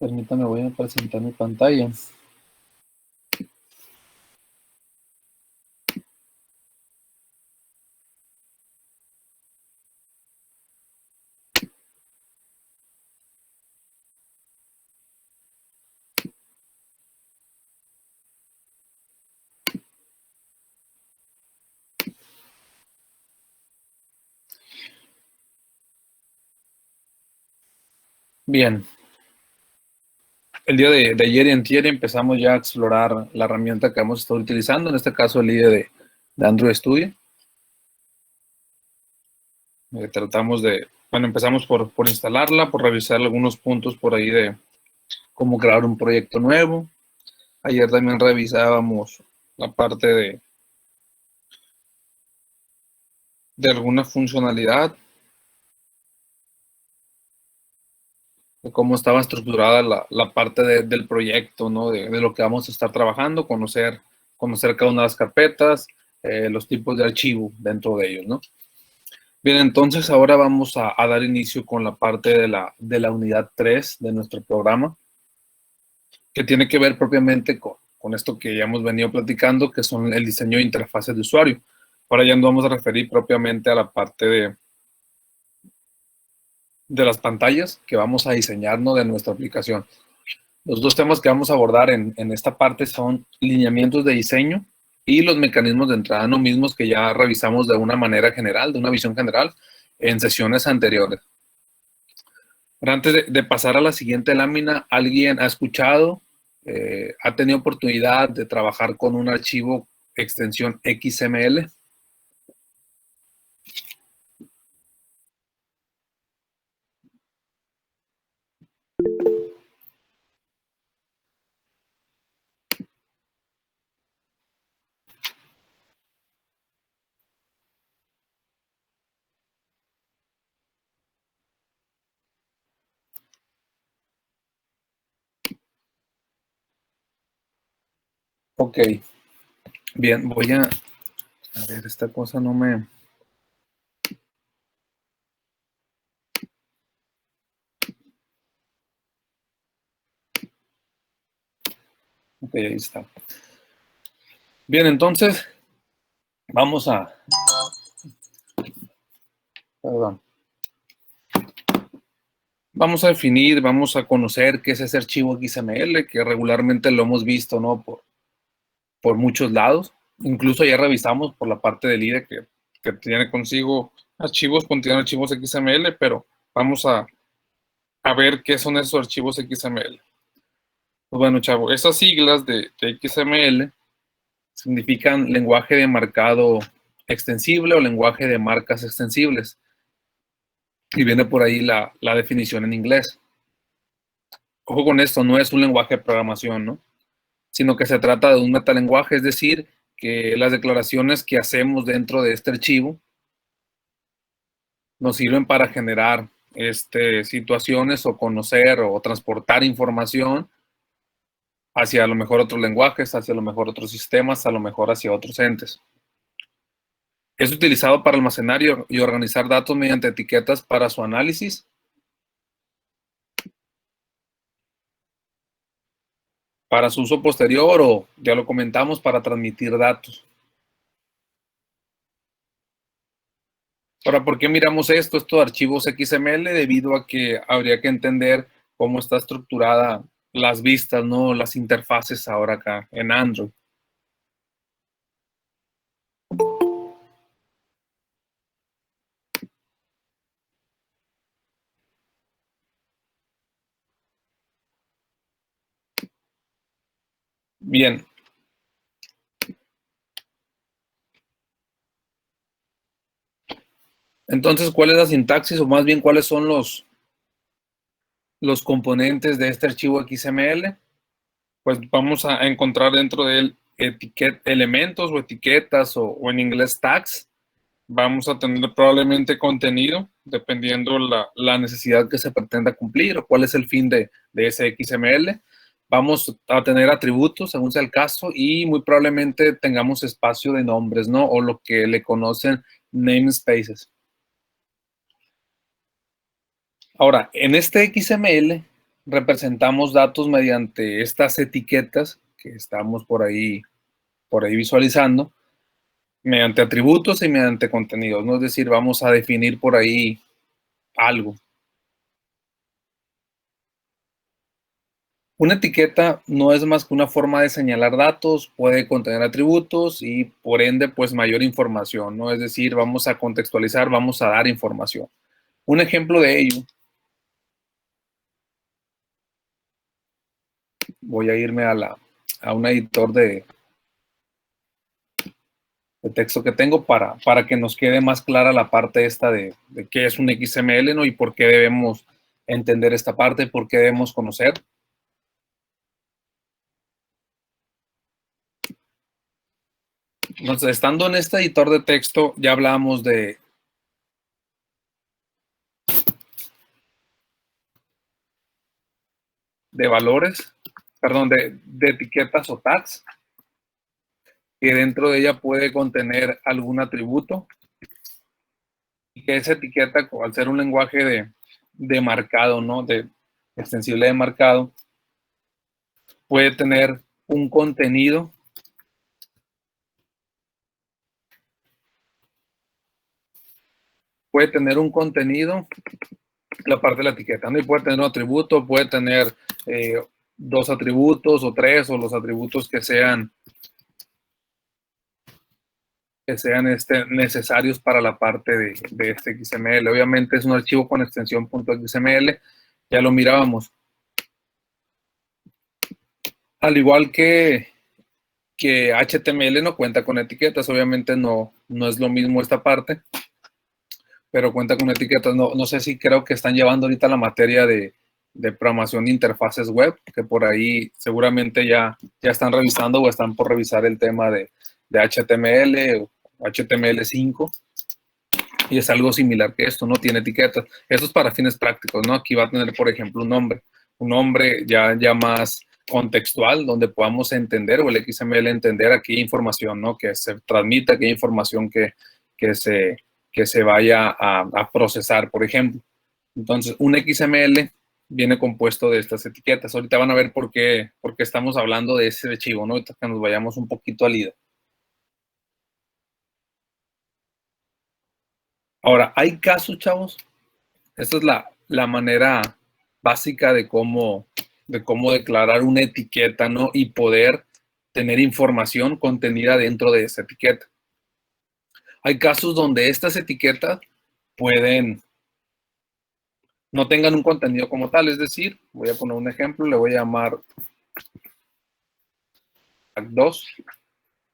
Permítame, voy a presentar mi pantalla. Bien, el día de ayer y antier empezamos ya a explorar la herramienta que hemos estado utilizando, en este caso el IDE de Android Studio. Tratamos de, bueno, empezamos por instalarla, por revisar algunos puntos por ahí de cómo crear un proyecto nuevo. Ayer también revisábamos la parte de alguna funcionalidad, de cómo estaba estructurada la parte del proyecto, ¿no? De lo que vamos a estar trabajando, conocer cada una de las carpetas, los tipos de archivo dentro de ellos, ¿no? Bien, entonces ahora vamos a dar inicio con la parte de la unidad 3 de nuestro programa, que tiene que ver propiamente con esto que ya hemos venido platicando, que son el diseño de interfaces de usuario. Ahora ya nos vamos a referir propiamente a la parte de las pantallas que vamos a diseñarnos de nuestra aplicación. Los dos temas que vamos a abordar en esta parte son lineamientos de diseño y los mecanismos de entrada no mismos que ya revisamos de una manera general, de una visión general, en sesiones anteriores. Pero antes de pasar a la siguiente lámina, ¿alguien ha escuchado, ha tenido oportunidad de trabajar con un archivo extensión XML? Ok, bien, voy a ver, esta cosa no me... Ok, ahí está. Bien, entonces, vamos a... Perdón. Vamos a definir, vamos a conocer qué es ese archivo XML, que regularmente lo hemos visto, ¿no? Por muchos lados. Incluso ya revisamos por la parte del IDE que tiene consigo archivos, contiene archivos XML, pero vamos a ver qué son esos archivos XML. Pues bueno, chavo, esas siglas de XML significan lenguaje de marcado extensible o lenguaje de marcas extensibles. Y viene por ahí la definición en inglés. Ojo con esto, no es un lenguaje de programación, ¿no? Sino que se trata de un metalenguaje, es decir, que las declaraciones que hacemos dentro de este archivo nos sirven para generar situaciones o conocer o transportar información hacia a lo mejor otros lenguajes, hacia a lo mejor otros sistemas, a lo mejor hacia otros entes. Es utilizado para almacenar y organizar datos mediante etiquetas para su análisis, para su uso posterior o, ya lo comentamos, para transmitir datos. Ahora, ¿por qué miramos estos archivos XML? Debido a que habría que entender cómo está estructurada las vistas, ¿no? Las interfaces ahora acá en Android. Bien. Entonces, ¿cuál es la sintaxis o más bien cuáles son los componentes de este archivo XML? Pues vamos a encontrar dentro de él elementos o etiquetas o en inglés tags. Vamos a tener probablemente contenido, dependiendo la necesidad que se pretenda cumplir o cuál es el fin de ese XML. Vamos a tener atributos, según sea el caso, y muy probablemente tengamos espacio de nombres, ¿no? O lo que le conocen namespaces. Ahora, en este XML representamos datos mediante estas etiquetas que estamos por ahí visualizando, mediante atributos y mediante contenidos, ¿no? Es decir, vamos a definir por ahí algo. Una etiqueta no es más que una forma de señalar datos, puede contener atributos y por ende, pues mayor información, ¿no? Es decir, vamos a contextualizar, vamos a dar información. Un ejemplo de ello, voy a irme a un editor de texto que tengo para que nos quede más clara la parte esta de qué es un XML, ¿no? Y por qué debemos entender esta parte, por qué debemos conocer. Entonces, estando en este editor de texto, ya hablamos de valores, perdón, de etiquetas o tags, que dentro de ella puede contener algún atributo y que esa etiqueta, al ser un lenguaje de marcado, ¿no? De extensible de marcado, puede tener un contenido, la parte de la etiqueta, ¿no? Y puede tener un atributo, puede tener eh, dos atributos o tres, o los atributos que sean necesarios para la parte de este XML. Obviamente es un archivo con extensión .xml, ya lo mirábamos. Al igual que HTML no cuenta con etiquetas, obviamente no es lo mismo esta parte, pero cuenta con etiquetas. No sé si creo que están llevando ahorita la materia de programación de interfaces web, que por ahí seguramente ya están revisando o están por revisar el tema de HTML o HTML5. Y es algo similar que esto, no tiene etiquetas. Esto es para fines prácticos, ¿no? Aquí va a tener, por ejemplo, un nombre ya más contextual, donde podamos entender, o el XML entender aquella información, ¿no? Que se transmita, aquella información que se, que se vaya a procesar, por ejemplo. Entonces, un XML viene compuesto de estas etiquetas. Ahorita van a ver por qué estamos hablando de ese archivo, ¿no? Ahorita que nos vayamos un poquito al IDE. Ahora, hay casos, chavos. Esta es la manera básica de cómo declarar una etiqueta, ¿no? Y poder tener información contenida dentro de esa etiqueta. Hay casos donde estas etiquetas pueden no tengan un contenido como tal, es decir, voy a poner un ejemplo, le voy a llamar tag 2,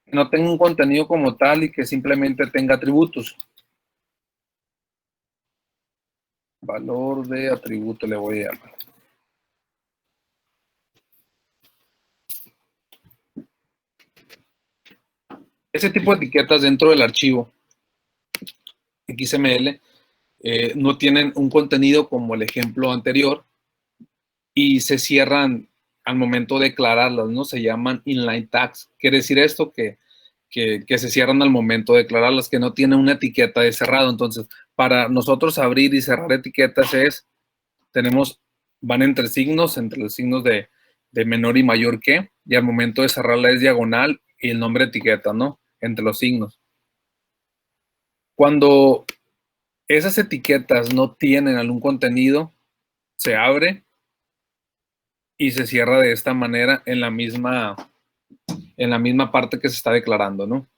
no tenga un contenido como tal y que simplemente tenga atributos. Valor de atributo le voy a llamar. Ese tipo de etiquetas dentro del archivo XML no tienen un contenido como el ejemplo anterior y se cierran al momento de declararlas, ¿no? Se llaman inline tags. Quiere decir esto que se cierran al momento de declararlas, que no tienen una etiqueta de cerrado. Entonces, para nosotros abrir y cerrar etiquetas van entre los signos de menor y mayor que, y al momento de cerrarla es diagonal y el nombre etiqueta, ¿no? Entre los signos. Cuando esas etiquetas no tienen algún contenido, se abre y se cierra de esta manera en la misma parte que se está declarando, ¿no?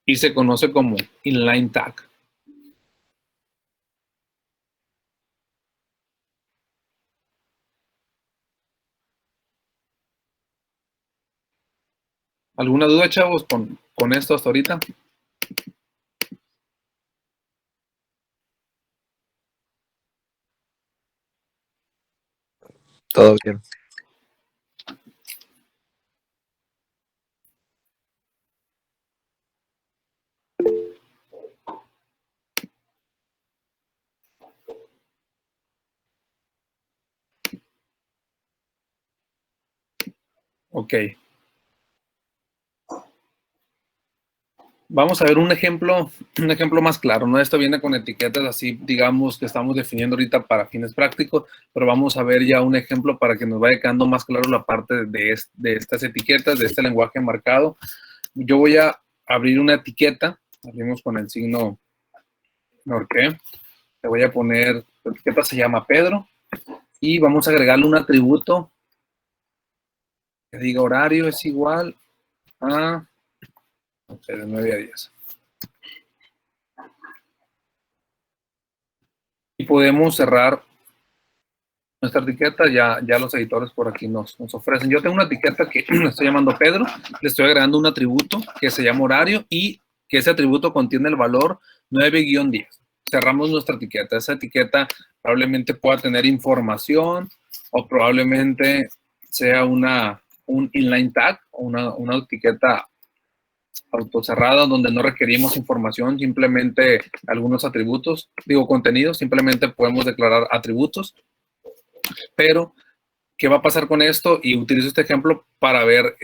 Y se conoce como inline tag. ¿Alguna duda, chavos, con esto hasta ahorita? Todo bien. Ok. Vamos a ver un ejemplo más claro, ¿no? Esto viene con etiquetas así, digamos, que estamos definiendo ahorita para fines prácticos, pero vamos a ver ya un ejemplo para que nos vaya quedando más claro la parte de estas etiquetas, de este lenguaje marcado. Yo voy a abrir una etiqueta, abrimos con el signo norte, le voy a poner, la etiqueta se llama Pedro, y vamos a agregarle un atributo que diga horario es igual a, no sé, de 9 a 10. Y podemos cerrar nuestra etiqueta, ya los editores por aquí nos ofrecen. Yo tengo una etiqueta que le estoy llamando Pedro, le estoy agregando un atributo que se llama horario y que ese atributo contiene el valor 9-10. Cerramos nuestra etiqueta. Esa etiqueta probablemente pueda tener información o probablemente sea un inline tag o una etiqueta autocerrada donde no requerimos información, simplemente algunos atributos, contenidos, simplemente podemos declarar atributos. Pero, ¿qué va a pasar con esto? Y utilizo este ejemplo para ver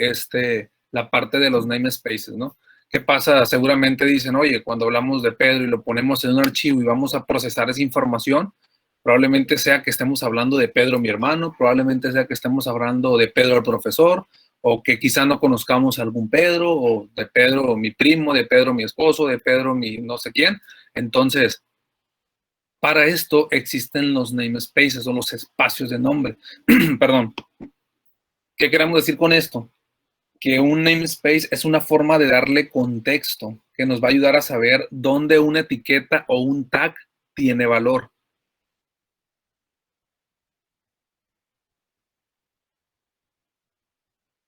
la parte de los namespaces, ¿no? ¿Qué pasa? Seguramente dicen, oye, cuando hablamos de Pedro y lo ponemos en un archivo y vamos a procesar esa información, probablemente sea que estemos hablando de Pedro, mi hermano, probablemente sea que estemos hablando de Pedro, el profesor, o que quizá no conozcamos a algún Pedro, o de Pedro, mi primo, de Pedro, mi esposo, de Pedro, mi no sé quién. Entonces, para esto existen los namespaces o los espacios de nombre. Perdón. ¿Qué queremos decir con esto? Que un namespace es una forma de darle contexto que nos va a ayudar a saber dónde una etiqueta o un tag tiene valor.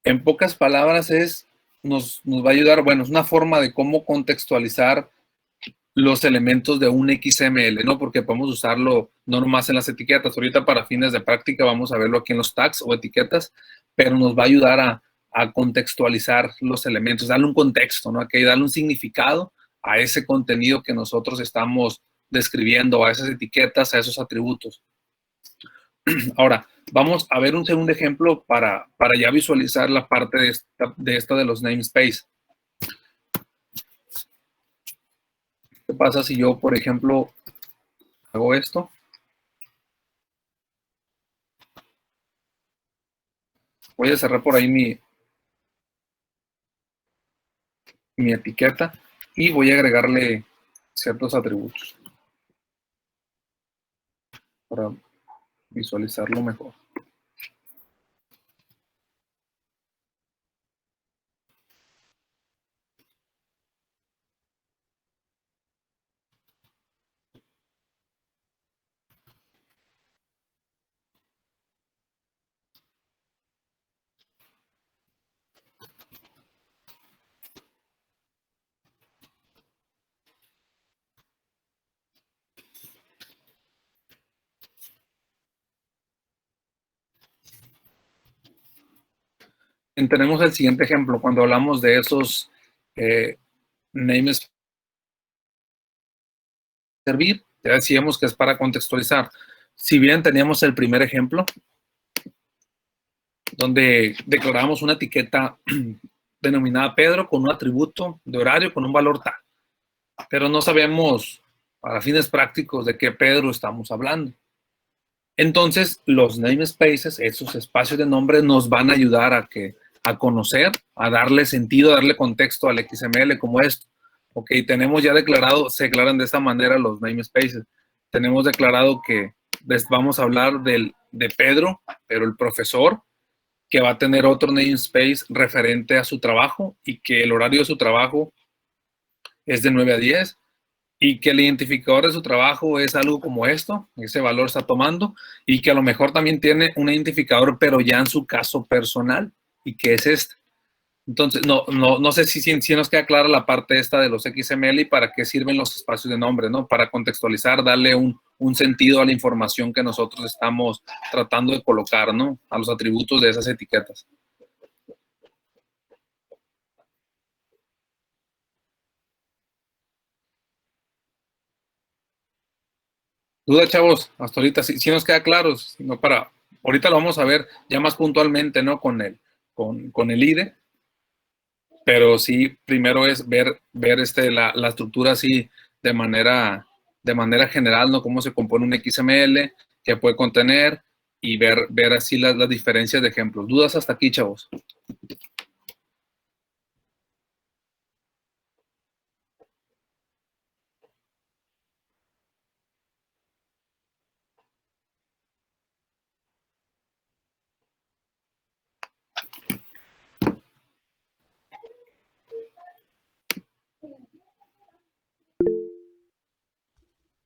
En pocas palabras nos va a ayudar, bueno, es una forma de cómo contextualizar los elementos de un XML, ¿no? Porque podemos usarlo no nomás en las etiquetas. Ahorita para fines de práctica vamos a verlo aquí en los tags o etiquetas, pero nos va a ayudar a contextualizar los elementos, darle un contexto, ¿no? Aquí darle un significado a ese contenido que nosotros estamos describiendo, a esas etiquetas, a esos atributos. Ahora, vamos a ver un segundo ejemplo para ya visualizar la parte de esta de los namespace. ¿Qué pasa si yo, por ejemplo, hago esto? Voy a cerrar por ahí mi etiqueta y voy a agregarle ciertos atributos para visualizarlo mejor. Tenemos el siguiente ejemplo cuando hablamos de esos names servir, ya decíamos que es para contextualizar. Si bien teníamos el primer ejemplo, donde declaramos una etiqueta denominada Pedro con un atributo de horario con un valor tal, pero no sabemos para fines prácticos de qué Pedro estamos hablando. Entonces, los namespaces, esos espacios de nombre, nos van a ayudar a conocer, a darle sentido, a darle contexto al XML como esto. Ok, tenemos ya declarado, se declaran de esta manera los namespaces. Tenemos declarado que vamos a hablar de Pedro, pero el profesor, que va a tener otro namespace referente a su trabajo y que el horario de su trabajo es de 9 a 10 y que el identificador de su trabajo es algo como esto, ese valor está tomando, y que a lo mejor también tiene un identificador, pero ya en su caso personal, y que es este. Entonces, no sé si nos queda clara la parte esta de los XML y para qué sirven los espacios de nombre, ¿no? Para contextualizar, darle un sentido a la información que nosotros estamos tratando de colocar, ¿no? A los atributos de esas etiquetas. Duda, chavos, hasta ahorita sí nos queda claro, sino ahorita lo vamos a ver ya más puntualmente, ¿no? Con el IDE. Pero sí, primero es ver la estructura así de manera general, ¿no? Cómo se compone un XML, qué puede contener y ver así las diferencias de ejemplos. ¿Dudas hasta aquí, chavos?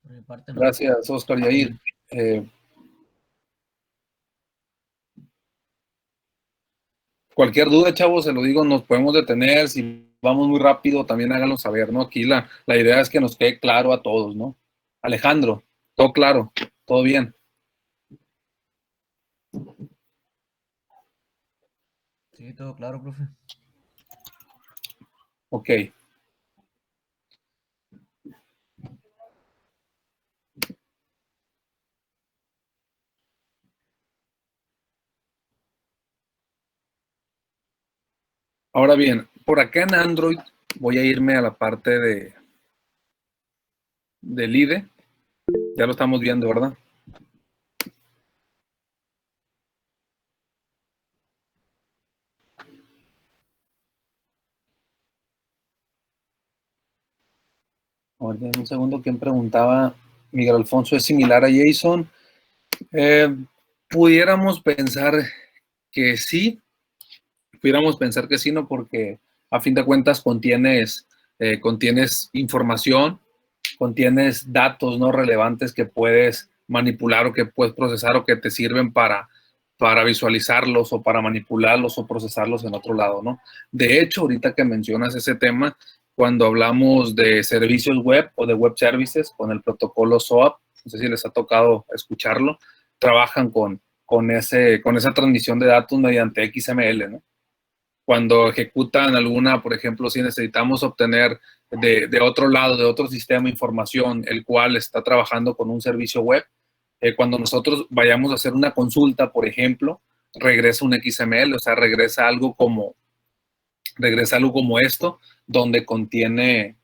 Por mi parte, no. Gracias, Oscar Yair. Cualquier duda, chavos, se lo digo, nos podemos detener. Si vamos muy rápido, también háganlo saber, ¿no? Aquí la idea es que nos quede claro a todos, ¿no? Alejandro, todo claro, todo bien. Sí, todo claro, profe. Ok. Ahora bien, por acá en Android voy a irme a la parte del IDE. Ya lo estamos viendo, ¿verdad? Oye, un segundo, ¿quién preguntaba? Miguel Alfonso, ¿es similar a JSON? Pudiéramos pensar que sí, ¿no? Porque a fin de cuentas contienes información, contienes datos no relevantes que puedes manipular o que puedes procesar o que te sirven para visualizarlos o para manipularlos o procesarlos en otro lado, ¿no? De hecho, ahorita que mencionas ese tema, cuando hablamos de servicios web o de web services con el protocolo SOAP, no sé si les ha tocado escucharlo, trabajan con esa transmisión de datos mediante XML, ¿no? Cuando ejecutan alguna, por ejemplo, si necesitamos obtener de otro lado, de otro sistema, información, el cual está trabajando con un servicio web, cuando nosotros vayamos a hacer una consulta, por ejemplo, regresa un XML, o sea, regresa algo como esto, donde contiene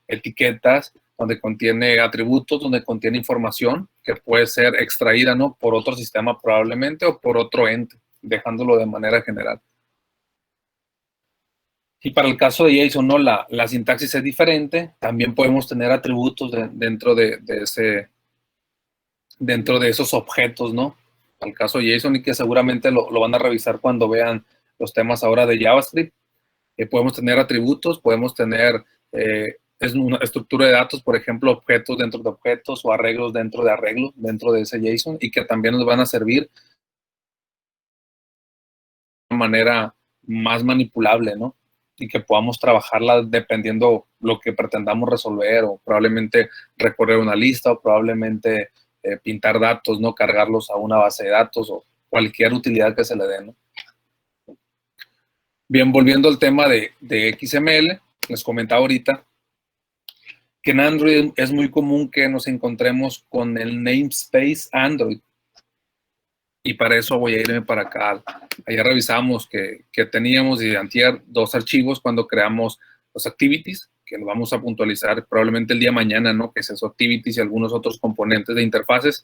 etiquetas, donde contiene atributos, donde contiene información que puede ser extraída, ¿no? Por otro sistema probablemente o por otro ente, dejándolo de manera general. Y para el caso de JSON, ¿no? La sintaxis es diferente. También podemos tener atributos dentro de esos objetos, ¿no? Para el caso de JSON y que seguramente lo van a revisar cuando vean los temas ahora de JavaScript. Podemos tener atributos, podemos tener es una estructura de datos, por ejemplo, objetos dentro de objetos o arreglos dentro de ese JSON y que también nos van a servir de una manera más manipulable, ¿no? Y que podamos trabajarla dependiendo lo que pretendamos resolver o probablemente recorrer una lista o probablemente pintar datos, ¿no? Cargarlos a una base de datos o cualquier utilidad que se le dé, ¿no? Bien, volviendo al tema de XML, les comentaba ahorita que en Android es muy común que nos encontremos con el namespace Android. Y para eso voy a irme para acá. Allá revisamos que teníamos de antier 2 archivos cuando creamos los activities, que lo vamos a puntualizar probablemente el día de mañana, ¿no? Que es eso, activities y algunos otros componentes de interfaces,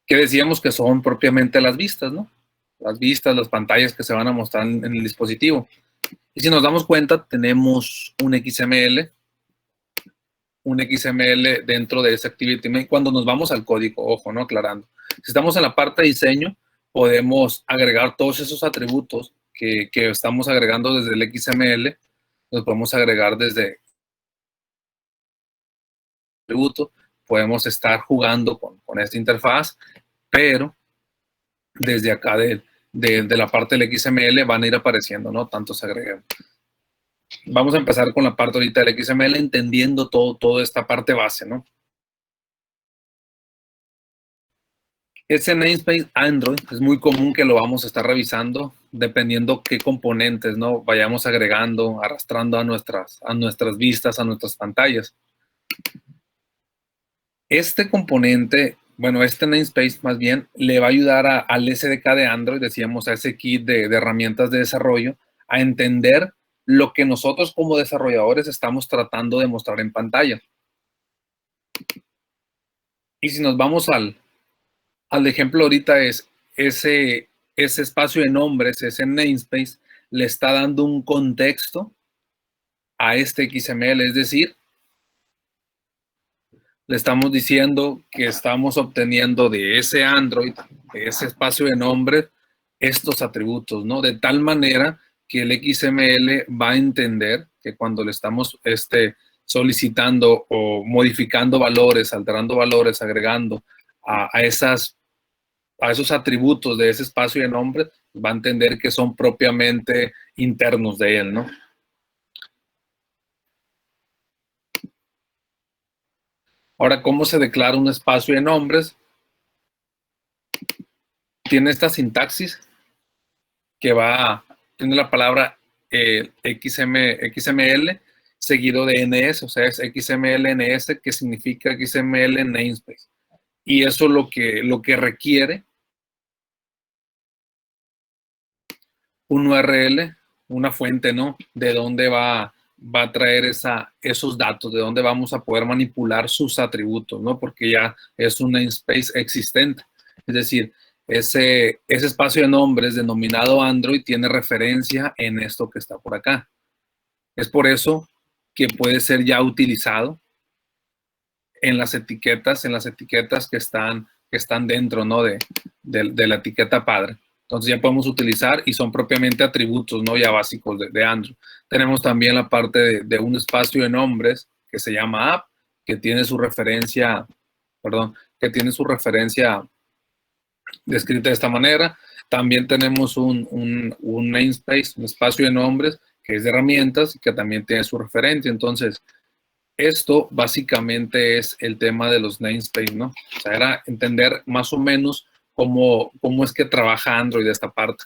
que decíamos que son propiamente las vistas, ¿no? Las vistas, las pantallas que se van a mostrar en el dispositivo. Y si nos damos cuenta, tenemos un XML dentro de ese activity. Y cuando nos vamos al código, ojo, ¿no? Aclarando. Si estamos en la parte de diseño, podemos agregar todos esos atributos que estamos agregando desde el XML, los podemos agregar desde atributo, podemos estar jugando con esta interfaz, pero desde acá de la parte del XML van a ir apareciendo, ¿no? Tanto se agregan. Vamos a empezar con la parte ahorita del XML, entendiendo toda esta parte base, ¿no? Ese namespace Android es muy común que lo vamos a estar revisando dependiendo qué componentes, ¿no? Vayamos agregando, arrastrando a nuestras vistas, a nuestras pantallas. Este componente bueno, este namespace más bien le va a ayudar al SDK de Android, decíamos, a ese kit de herramientas de desarrollo, a entender lo que nosotros como desarrolladores estamos tratando de mostrar en pantalla. Y si nos vamos al ejemplo ahorita, es ese espacio de nombres, ese namespace, le está dando un contexto a este XML, es decir, le estamos diciendo que estamos obteniendo de ese Android, de ese espacio de nombres, estos atributos, ¿no? De tal manera que el XML va a entender que cuando le estamos solicitando o modificando valores, alterando valores, agregando a esos atributos de ese espacio de nombres, va a entender que son propiamente internos de él, ¿no? Ahora, ¿cómo se declara un espacio de nombres? Tiene esta sintaxis que tiene la palabra XML seguido de NS, o sea, es XML-NS, que significa XML namespace. Y eso lo que requiere un URL, una fuente, ¿no? De dónde va a traer esos datos, de dónde vamos a poder manipular sus atributos, ¿no? Porque ya es un namespace existente. Es decir, ese espacio de nombres denominado Android tiene referencia en esto que está por acá. Es por eso que puede ser ya utilizado en las etiquetas que están dentro, ¿no? de la etiqueta padre. Entonces ya podemos utilizar y son propiamente atributos, ¿no? Ya básicos de Android. Tenemos también la parte de un espacio de nombres que se llama app, que tiene su referencia, descrita de esta manera. También tenemos un namespace, un espacio de nombres que es de herramientas y que también tiene su referencia. Entonces, esto básicamente es el tema de los namespace, ¿no? O sea, era entender más o menos cómo es que trabaja Android de esta parte.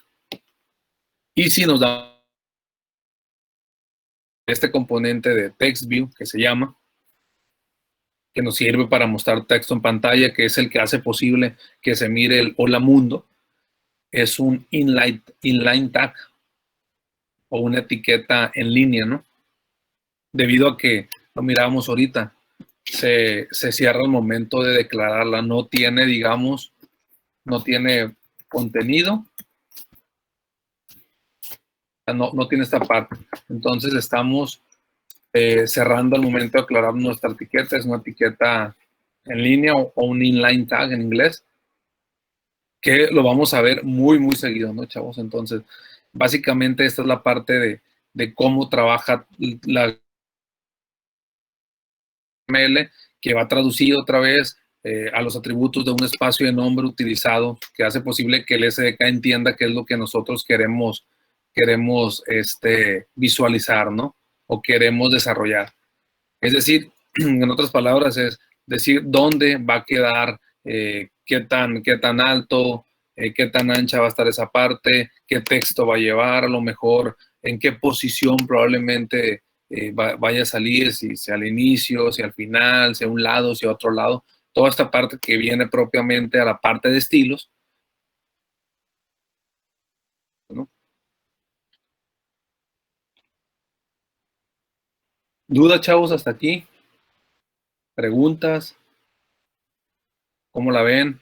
Y si nos da este componente de TextView, que se llama, que nos sirve para mostrar texto en pantalla, que es el que hace posible que se mire el hola mundo, es un inline tag o una etiqueta en línea, ¿no? Debido a que, lo mirábamos ahorita, se cierra el momento de declararla, no tiene, digamos, no tiene contenido, no tiene esta parte. Entonces estamos cerrando al momento de aclarar nuestra etiqueta, es una etiqueta en línea o un inline tag en inglés, que lo vamos a ver muy, muy seguido, ¿no, chavos? Entonces, básicamente esta es la parte de cómo trabaja la HTML, que va traducido otra vez a los atributos de un espacio de nombre utilizado, que hace posible que el SDK entienda qué es lo que nosotros queremos visualizar, ¿no? O queremos desarrollar. Es decir, en otras palabras, es decir dónde va a quedar, qué tan alto, qué tan ancha va a estar esa parte, qué texto va a llevar, a lo mejor en qué posición probablemente vaya a salir, si al inicio, si al final, si a un lado, si a otro lado. Toda esta parte que viene propiamente a la parte de estilos, ¿no? ¿Dudas, chavos, hasta aquí? ¿Preguntas? ¿Cómo la ven?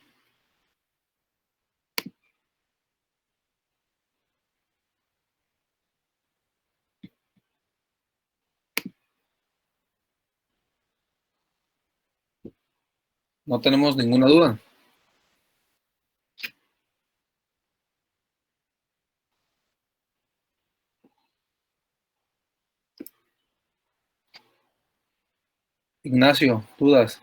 No tenemos ninguna duda. Ignacio, ¿dudas?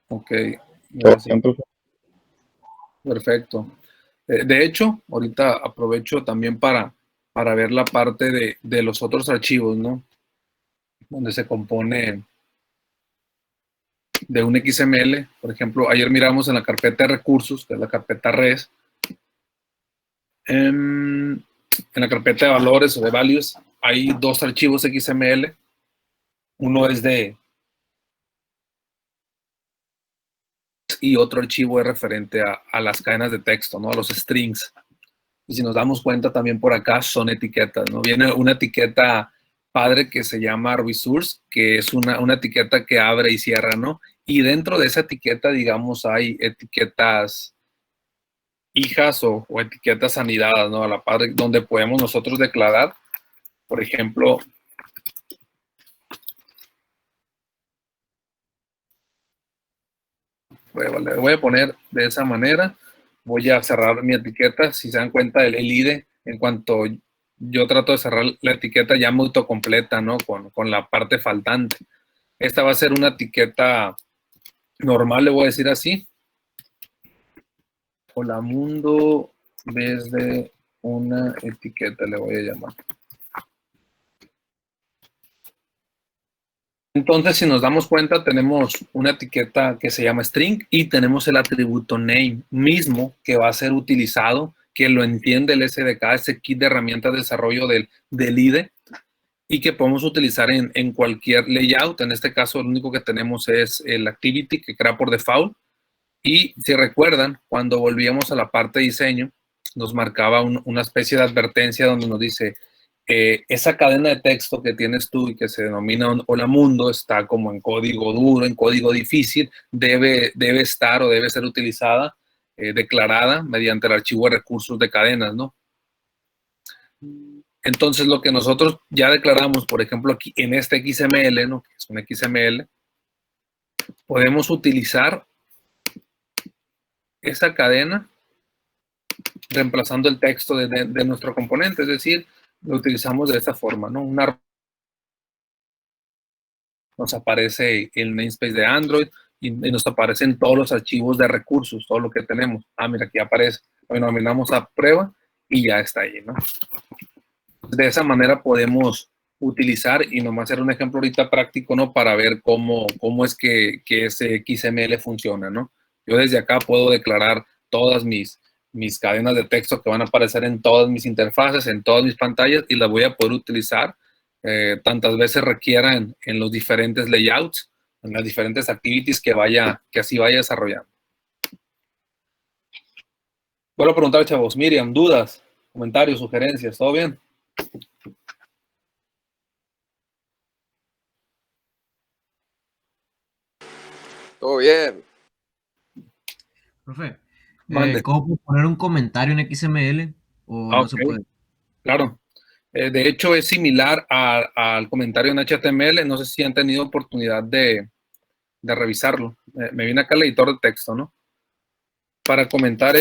Ok, gracias. Perfecto. De hecho, ahorita aprovecho también para ver la parte de los otros archivos, ¿no? Donde se compone de un XML. Por ejemplo, ayer miramos en la carpeta de recursos, que es la carpeta res. en la carpeta de valores o de values, hay dos archivos XML. Uno es de y otro archivo es referente a las cadenas de texto, ¿no? A los strings. Y si nos damos cuenta también por acá son etiquetas, ¿no? Viene una etiqueta padre que se llama Resource, que es una etiqueta que abre y cierra, ¿no? Y dentro de esa etiqueta, digamos, hay etiquetas hijas o etiquetas anidadas, ¿no? A la par, donde podemos nosotros declarar, por ejemplo, voy a poner de esa manera, voy a cerrar mi etiqueta. Si se dan cuenta, el IDE, en cuanto yo trato de cerrar la etiqueta, ya me autocompleta, ¿no? Con la parte faltante. Esta va a ser una etiqueta normal, le voy a decir así. Hola mundo desde una etiqueta, le voy a llamar. Entonces, si nos damos cuenta, tenemos una etiqueta que se llama string y tenemos el atributo name mismo que va a ser utilizado, que lo entiende el SDK, ese kit de herramientas de desarrollo del IDE, y que podemos utilizar en cualquier layout. En este caso, lo único que tenemos es el activity que crea por default. Y si recuerdan, cuando volvíamos a la parte de diseño, nos marcaba una especie de advertencia donde nos dice, esa cadena de texto que tienes tú y que se denomina Hola Mundo está como en código duro, en código difícil, debe estar o debe ser utilizada, declarada mediante el archivo de recursos de cadenas, ¿no? Entonces, lo que nosotros ya declaramos, por ejemplo, aquí en este XML, ¿no? Que es un XML, podemos utilizar esa cadena reemplazando el texto de nuestro componente, es decir, lo utilizamos de esta forma, ¿no? Nos aparece el namespace de Android y nos aparecen todos los archivos de recursos, todo lo que tenemos. Ah, mira, aquí aparece. Lo denominamos a prueba y ya está ahí, ¿no? De esa manera podemos utilizar, y nomás hacer un ejemplo ahorita práctico, ¿no? Para ver cómo es que ese XML funciona, ¿no? Yo desde acá puedo declarar todas mis cadenas de texto que van a aparecer en todas mis interfaces, en todas mis pantallas, y las voy a poder utilizar tantas veces requiera en los diferentes layouts, en las diferentes activities que así vaya desarrollando. Vuelvo a preguntar, chavos, Miriam, dudas, comentarios, sugerencias, ¿todo bien? Todo bien. Profe, Mande. ¿cómo puedo poner un comentario en XML o no se puede? Claro. De hecho, es similar al comentario en HTML. No sé si han tenido oportunidad de revisarlo. Me viene acá el editor de texto, ¿no? Para comentar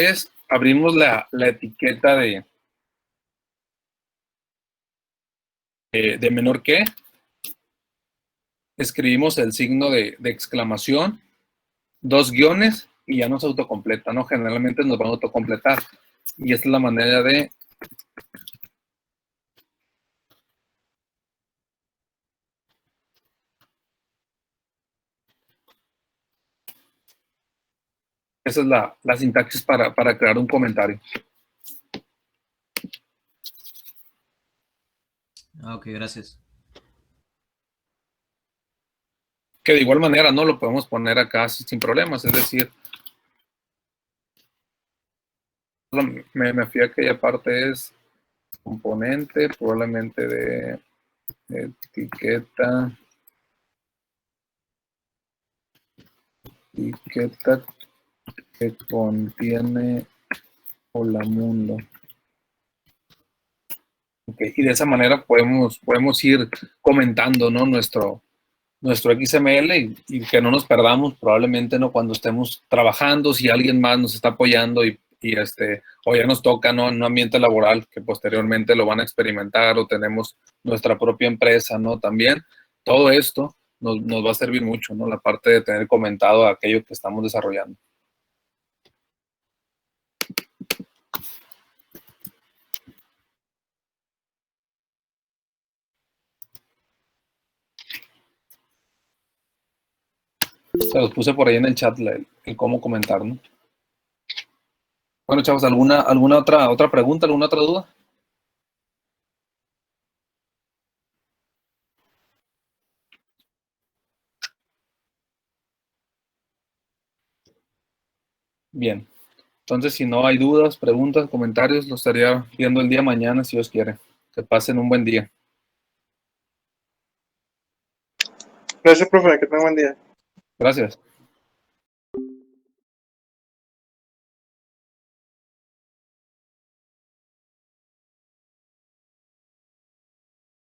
abrimos la etiqueta de menor que, escribimos el signo de exclamación, 2 guiones y ya nos autocompleta, ¿no? Generalmente nos van a autocompletar. Y esta es la manera de esa es la sintaxis para crear un comentario. Ah, ok, gracias. Que de igual manera, ¿no? Lo podemos poner acá sin problemas, es decir, me fui a aquella parte, es componente, probablemente de etiqueta que contiene Hola Mundo. Okay. Y de esa manera podemos ir comentando, ¿no? Nuestro XML y que no nos perdamos probablemente, ¿no? Cuando estemos trabajando, si alguien más nos está apoyando o ya nos toca, ¿no? En un ambiente laboral que posteriormente lo van a experimentar o tenemos nuestra propia empresa, ¿no? También todo esto nos va a servir mucho, ¿no? La parte de tener comentado aquello que estamos desarrollando. Se los puse por ahí en el chat el cómo comentar, ¿no? Bueno, chavos, ¿alguna otra pregunta, alguna otra duda? Bien. Entonces, si no hay dudas, preguntas, comentarios, lo estaría viendo el día de mañana, si Dios quiere. Que pasen un buen día. Gracias, profe, que tenga buen día. Gracias.